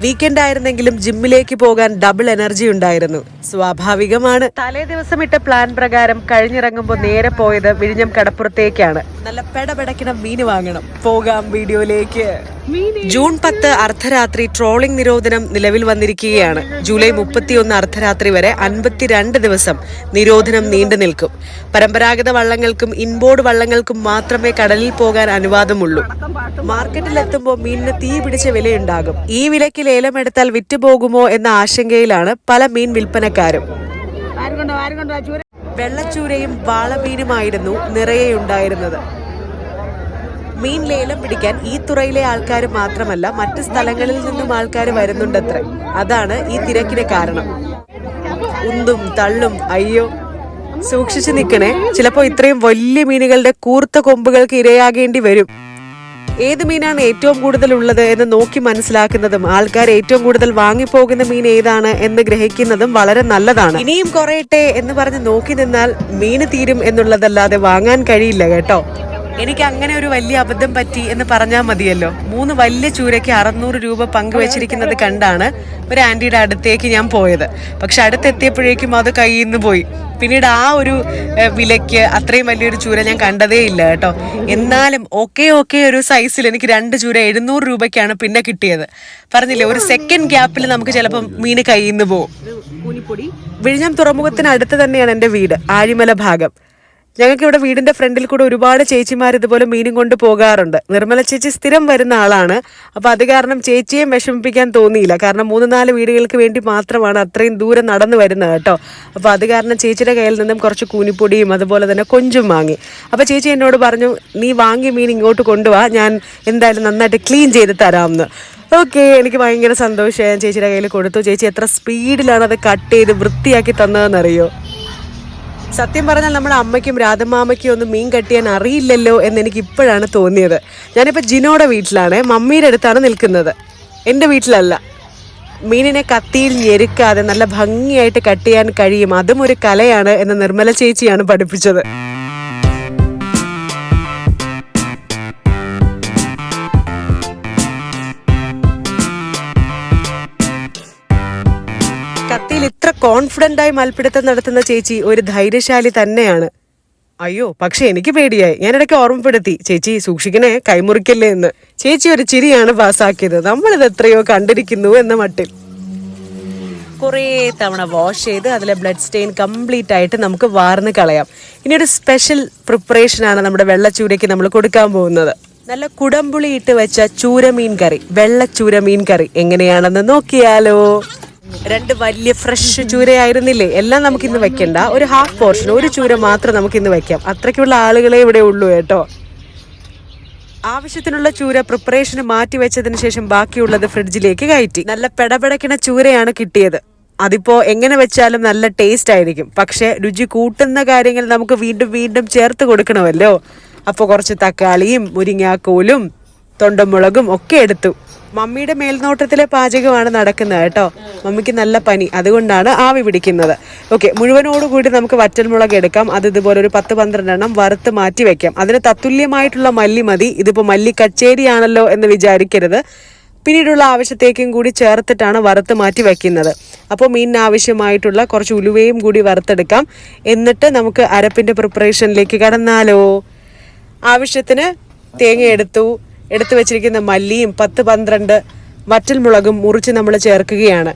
Weekend ആയിരുന്നെങ്കിലും ജിമ്മിലേക്ക് പോകാൻ double energy ഉണ്ടായിരുന്നു. സ്വാഭാവികമാണ്. തലേ ദിവസം ഇട്ട പ്ലാൻ പ്രകാരം കഴിഞ്ഞിറങ്ങുമ്പോൾ നേരെ പോയത് വിഴിഞ്ഞം കടപ്പുറത്തേക്കാണ്. നല്ല പെടപെടക്കണം മീൻ വാങ്ങണം. പോകാം വീഡിയോയിലേക്ക്. ജൂൺ 10 അർദ്ധരാത്രി ട്രോളിംഗ് നിരോധനം നിലവിൽ വന്നിരിക്കുകയാണ്. ജൂലൈ 31 അർദ്ധരാത്രി വരെ 52 ദിവസം നിരോധനം നീണ്ടു നിൽക്കും. പരമ്പരാഗത വള്ളങ്ങൾക്കും ഇൻബോർഡ് വള്ളങ്ങൾക്കും മാത്രമേ കടലിൽ പോകാൻ അനുവാദമുള്ളൂ. മാർക്കറ്റിലെത്തുമ്പോൾ മീനിന് തീ പിടിച്ച വിലയുണ്ടാകും. ഈ വിലയ്ക്ക് ലേലമെടുത്താൽ വിറ്റുപോകുമോ എന്ന ആശങ്കയിലാണ് പല മീൻ വിൽപ്പനക്കാരും. വെള്ളച്ചൂരയും വാളമീനുമായിരുന്നു നിറയെയുണ്ടായിരുന്നത്. മീൻ ലേലം പിടിക്കാൻ ഈ തുറയിലെ ആൾക്കാർ മാത്രമല്ല, മറ്റ് സ്ഥലങ്ങളിൽ നിന്നും ആൾക്കാർ വരുന്നുണ്ടത്രേ. അതാണ് ഈ തിരക്കിന് കാരണം. ഉന്തും തള്ളും. അയ്യോ, സൂക്ഷിച്ചു നിൽക്കണേ. ചിലപ്പോൾ ഇത്രയും വലിയ മീനുകളുടെ കൂർത്ത കൊമ്പുകൾക്ക് ഇരയാകേണ്ടി വരും. ഏത് മീനാണ് ഏറ്റവും കൂടുതൽ ഉള്ളത് എന്ന് നോക്കി മനസ്സിലാക്കുന്നതും ആൾക്കാർ ഏറ്റവും കൂടുതൽ വാങ്ങിപ്പോകുന്ന മീൻ ഏതാണ് എന്ന് ഗ്രഹിക്കുന്നതും വളരെ നല്ലതാണ്. ഇനിയും കുറയട്ടെ എന്ന് പറഞ്ഞ് നോക്കി നിന്നാൽ മീന് തീരും എന്നുള്ളതല്ലാതെ വാങ്ങാൻ കഴിയില്ല കേട്ടോ. എനിക്ക് അങ്ങനെ ഒരു വലിയ അബദ്ധം പറ്റി എന്ന് പറഞ്ഞാൽ മതിയല്ലോ. 3 വലിയ ചൂരയ്ക്ക് 600 രൂപ പങ്കുവച്ചിരിക്കുന്നത് കണ്ടാണ് ഒരു ആന്റിയുടെ അടുത്തേക്ക് ഞാൻ പോയത്. പക്ഷെ അടുത്തെത്തിയപ്പോഴേക്കും അത് കയ്യിൽ നിന്ന് പോയി. പിന്നീട് ആ ഒരു വിലയ്ക്ക് അത്രയും വലിയൊരു ചൂര ഞാൻ കണ്ടതേ ഇല്ല കേട്ടോ. എന്നാലും ഓക്കെ ഒരു സൈസിൽ എനിക്ക് 2 ചൂര 700 രൂപയ്ക്കാണ് പിന്നെ കിട്ടിയത്. പറഞ്ഞില്ലേ, ഒരു സെക്കൻഡ് ഗ്യാപ്പിൽ നമുക്ക് ചിലപ്പോൾ മീന് കയ്യിൽ നിന്ന് പോകും. വിഴിഞ്ഞം തുറമുഖത്തിന് അടുത്ത് തന്നെയാണ് എൻ്റെ വീട്, ആഴിമല ഭാഗം. ഞങ്ങൾക്ക് ഇവിടെ വീടിന്റെ ഫ്രണ്ടിൽ കൂടെ ഒരുപാട് ചേച്ചിമാർ ഇതുപോലെ മീനും കൊണ്ട് പോകാറുണ്ട്. നിർമ്മല ചേച്ചി സ്ഥിരം വരുന്ന ആളാണ്. അപ്പൊ അത് കാരണം ചേച്ചിയെ വിഷമിപ്പിക്കാൻ തോന്നിയില്ല. കാരണം 3-4 വീടുകൾക്ക് വേണ്ടി മാത്രമാണ് അത്രയും ദൂരം നടന്നു വരുന്നത് കേട്ടോ. അപ്പൊ അത് കാരണം ചേച്ചിയുടെ കയ്യിൽ നിന്നും കുറച്ച് കൂനിപ്പൊടിയും അതുപോലെ തന്നെ കൊഞ്ചും വാങ്ങി. അപ്പൊ ചേച്ചി എന്നോട് പറഞ്ഞു, നീ വാങ്ങിയ മീൻ ഇങ്ങോട്ട് കൊണ്ടുപോവാ, ഞാൻ എന്തായാലും നന്നായിട്ട് ക്ലീൻ ചെയ്ത് തരാമെന്ന്. ഓക്കെ, എനിക്ക് ഭയങ്കര സന്തോഷമായി. ഞാൻ ചേച്ചിയുടെ കയ്യിൽ കൊടുത്തു. ചേച്ചി എത്ര സ്പീഡിലാണ് അത് കട്ട് ചെയ്ത് വൃത്തിയാക്കി തന്നതെന്നറിയോ. സത്യം പറഞ്ഞാൽ നമ്മുടെ അമ്മയ്ക്കും രാധമാമയ്ക്കും ഒന്നും മീൻ കട്ടിയാൻ അറിയില്ലല്ലോ എന്ന് എനിക്ക് ഇപ്പോഴാണ് തോന്നിയത്. ഞാനിപ്പോൾ ജിനോയുടെ വീട്ടിലാണ്, മമ്മിയുടെ അടുത്താണ് നിൽക്കുന്നത്, എൻ്റെ വീട്ടിലല്ല. മീനിനെ കത്തിയിൽ ഞെരുക്കാതെ നല്ല ഭംഗിയായിട്ട് കട്ട് ചെയ്യാൻ കഴിയും, അതും ഒരു കലയാണ് എന്ന് നിർമ്മല ചേച്ചിയാണ് പഠിപ്പിച്ചത്. കത്തിയിൽ ഇത്ര കോൺഫിഡന്റ് ആയി മൽപ്പിടുത്തം നടത്തുന്ന ചേച്ചി ഒരു ധൈര്യശാലി തന്നെയാണ്. അയ്യോ, പക്ഷെ എനിക്ക് പേടിയായി. ഞാനിടയ്ക്ക് ഓർമ്മപ്പെടുത്തി, ചേച്ചി സൂക്ഷിക്കണേ, കൈമുറിക്കല്ലേ എന്ന്. ചേച്ചി ഒരു ചിരിയാണ് പാസ്സാക്കിയത്. നമ്മളിത് എത്രയോ കണ്ടിരിക്കുന്നു എന്ന മട്ടിൽ. കുറേ തവണ വാഷ് ചെയ്ത് അതിലെ ബ്ലഡ് സ്റ്റെയിൻ കംപ്ലീറ്റ് ആയിട്ട് നമുക്ക് വാർന്ന് കളയാം. ഇനി ഒരു സ്പെഷ്യൽ പ്രിപ്പറേഷനാണ് നമ്മുടെ വെള്ളച്ചൂരയ്ക്ക് നമ്മൾ കൊടുക്കാൻ പോകുന്നത്. നല്ല കുടംപുളി ഇട്ട് വെച്ച ചൂരമീൻ കറി, വെള്ളച്ചൂര മീൻ കറി എങ്ങനെയാണെന്ന് നോക്കിയാലോ. 2 വലിയ ഫ്രഷ് ചൂരയായിരുന്നില്ലേ. എല്ലാം നമുക്കിന്ന് വെക്കണ്ട, ഒരു ഹാഫ് പോർഷൻ, ഒരു ചൂര മാത്രം നമുക്കിന്ന് വെക്കാം. അത്രയ്ക്കുള്ള ആളുകളെ ഇവിടെ ഉള്ളൂ കേട്ടോ. ആവശ്യത്തിനുള്ള ചൂര പ്രിപ്പറേഷന് മാറ്റി വെച്ചതിന് ശേഷം ബാക്കിയുള്ളത് ഫ്രിഡ്ജിലേക്ക് കയറ്റി. നല്ല പെടപെടക്കണ ചൂരയാണ് കിട്ടിയത്. അതിപ്പോ എങ്ങനെ വെച്ചാലും നല്ല ടേസ്റ്റ് ആയിരിക്കും. പക്ഷെ രുചി കൂട്ടുന്ന കാര്യങ്ങൾ നമുക്ക് വീണ്ടും വീണ്ടും ചേർത്ത് കൊടുക്കണമല്ലോ. അപ്പോൾ കുറച്ച് തക്കാളിയും മുരിങ്ങാക്കോലും തൊണ്ടമുളകും ഒക്കെ എടുത്തു. മമ്മിയുടെ മേൽനോട്ടത്തിലെ പാചകമാണ് നടക്കുന്നത് കേട്ടോ. മമ്മിക്ക് നല്ല പനി, അതുകൊണ്ടാണ് ആവി പിടിക്കുന്നത്. ഓക്കെ, മുഴുവനോടുകൂടി നമുക്ക് വറ്റൽമുളക് എടുക്കാം. അത് ഇതുപോലെ ഒരു 10-12 എണ്ണം വറുത്ത് മാറ്റി വെക്കാം. അതിന് തത്തുല്യമായിട്ടുള്ള മല്ലി മതി. ഇതിപ്പോൾ മല്ലി കച്ചേരിയാണല്ലോ എന്ന് വിചാരിക്കരുത്. പിന്നീടുള്ള ആവശ്യത്തേക്കും കൂടി ചേർത്തിട്ടാണ് വറുത്ത് മാറ്റി വെക്കുന്നത്. അപ്പോൾ മീനിന് ആവശ്യമായിട്ടുള്ള കുറച്ച് ഉലുവയും കൂടി വറുത്തെടുക്കാം. എന്നിട്ട് നമുക്ക് അരപ്പിൻ്റെ പ്രിപ്പറേഷനിലേക്ക് കടന്നാലോ. ആവശ്യത്തിന് തേങ്ങ എടുത്തു വെച്ചിരിക്കുന്ന മല്ലിയും 10-12 വറ്റൽമുളകും മുറിച്ച് നമ്മൾ ചേർക്കുകയാണ്.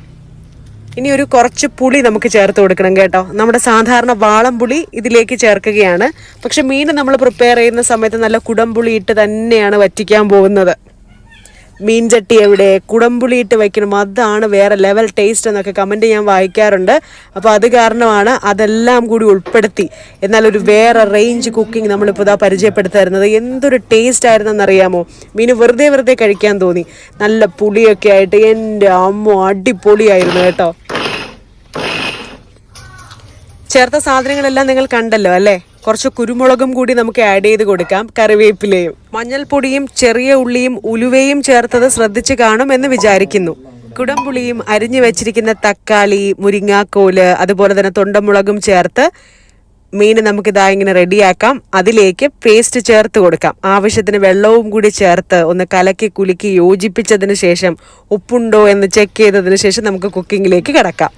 ഇനി ഒരു കുറച്ച് പുളി നമുക്ക് ചേർത്ത് കൊടുക്കണം കേട്ടോ. നമ്മുടെ സാധാരണ വാളം പുളി ഇതിലേക്ക് ചേർക്കുകയാണ്. പക്ഷെ മീൻ നമ്മൾ പ്രിപ്പയർ ചെയ്യുന്ന സമയത്ത് നല്ല കുടംപുളി ഇട്ട് തന്നെയാണ് വറ്റിക്കാൻ പോകുന്നത്. മീൻ ചട്ടി എവിടെ, കുടംപുളി ഇട്ട് വെക്കണം, അതാണ് വേറെ ലെവൽ ടേസ്റ്റ് എന്നൊക്കെ കമൻറ്റ് ഞാൻ വായിക്കാറുണ്ട്. അപ്പോൾ അത് കാരണമാണ് അതെല്ലാം കൂടി ഉൾപ്പെടുത്തി എന്നാൽ ഒരു വേറെ റേഞ്ച് കുക്കിംഗ് നമ്മളിപ്പോൾ ഇതാ പരിചയപ്പെടുത്തി തരുന്നത്. എന്തൊരു ടേസ്റ്റ് ആയിരുന്നെന്നറിയാമോ. മീൻ വെറുതെ കഴിക്കാൻ തോന്നി. നല്ല പുളിയൊക്കെ ആയിട്ട് എൻ്റെ അമ്മ അടിപൊളിയായിരുന്നു കേട്ടോ. ചേർത്ത സാധനങ്ങളെല്ലാം നിങ്ങൾ കണ്ടല്ലോ അല്ലേ. കുറച്ച് കുരുമുളകും കൂടി നമുക്ക് ആഡ് ചെയ്ത് കൊടുക്കാം, കറിവേപ്പിലയും. മഞ്ഞൾപ്പൊടിയും ചെറിയ ഉള്ളിയും ഉലുവയും ചേർത്തത് ശ്രദ്ധിച്ച് കാണും എന്ന് വിചാരിക്കുന്നു. കുടംപുളിയും അരിഞ്ഞു വെച്ചിരിക്കുന്ന തക്കാളി, മുരിങ്ങാക്കോല്, അതുപോലെ തന്നെ തൊണ്ടമുളകും ചേർത്ത് മീൻ നമുക്കിതാ ഇങ്ങനെ റെഡിയാക്കാം. അതിലേക്ക് പേസ്റ്റ് ചേർത്ത് കൊടുക്കാം. ആവശ്യത്തിന് വെള്ളവും കൂടി ചേർത്ത് ഒന്ന് കലക്കി കുലുക്കി യോജിപ്പിച്ചതിന് ശേഷം ഉപ്പുണ്ടോ എന്ന് ചെക്ക് ചെയ്തതിന് ശേഷം നമുക്ക് കുക്കിങ്ങിലേക്ക് കിടക്കാം.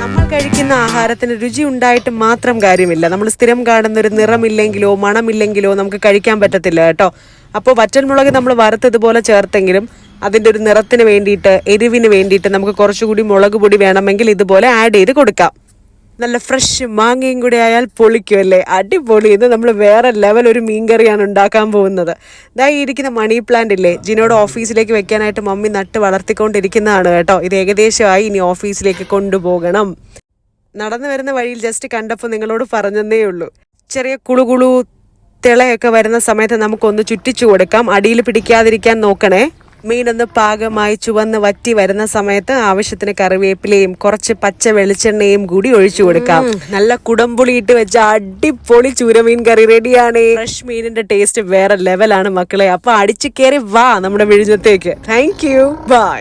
നമ്മൾ കഴിക്കുന്ന ആഹാരത്തിന് രുചി ഉണ്ടായിട്ട് മാത്രം കാര്യമില്ല. നമ്മൾ സ്ഥിരം കാണുന്ന ഒരു നിറമില്ലെങ്കിലോ മണമില്ലെങ്കിലോ നമുക്ക് കഴിക്കാൻ പറ്റത്തില്ല കേട്ടോ. അപ്പോൾ വറ്റൽമുളക് നമ്മൾ വറുത്തതുപോലെ ചേർത്തെങ്കിലും അതിൻ്റെ ഒരു നിറത്തിന് വേണ്ടിയിട്ട്, എരിവിന് വേണ്ടിയിട്ട് നമുക്ക് കുറച്ചുകൂടി മുളക് പൊടി വേണമെങ്കിൽ ഇതുപോലെ ആഡ് ചെയ്ത് കൊടുക്കാം. നല്ല ഫ്രഷ് മാങ്ങയും കൂടി ആയാൽ പൊളിക്കുമല്ലേ, അടിപൊളി. ഇത് നമ്മൾ വേറെ ലെവൽ ഒരു മീൻകറിയാണ് ഉണ്ടാക്കാൻ പോകുന്നത്. ഇതാ ഇരിക്കുന്ന മണി പ്ലാന്റ് ഇല്ലേ, ജിനോട് ഓഫീസിലേക്ക് വെക്കാനായിട്ട് മമ്മി നട്ട് വളർത്തിക്കൊണ്ടിരിക്കുന്നതാണ് കേട്ടോ. ഇത് ഏകദേശമായി, ഇനി ഓഫീസിലേക്ക് കൊണ്ടുപോകണം. നടന്നു വരുന്ന വഴിയിൽ ജസ്റ്റ് കണ്ടപ്പോൾ നിങ്ങളോട് പറഞ്ഞതേ ഉള്ളൂ. ചെറിയ കുളുകുളു തിളയൊക്കെ വരുന്ന സമയത്ത് നമുക്കൊന്ന് ചുറ്റിച്ചു കൊടുക്കാം. അടിയിൽ പിടിക്കാതിരിക്കാൻ നോക്കണേ. മീനൊന്ന് പാകമായി ചുവന്ന് വറ്റി വരുന്ന സമയത്ത് ആവശ്യത്തിന് കറിവേപ്പിലയും കുറച്ച് പച്ച വെളിച്ചെണ്ണയും കൂടി ഒഴിച്ചു കൊടുക്കാം. നല്ല കുടംപുളി ഇട്ട് വെച്ച അടിപൊളി ചൂരമീൻ കറി റെഡിയാണ്. ഫ്രഷ് മീനിന്റെ ടേസ്റ്റ് വേറെ ലെവലാണ് മക്കളെ. അപ്പൊ അടിച്ചു കയറി വാ നമ്മുടെ വിഴിഞ്ഞത്തേക്ക്. Thank you, by.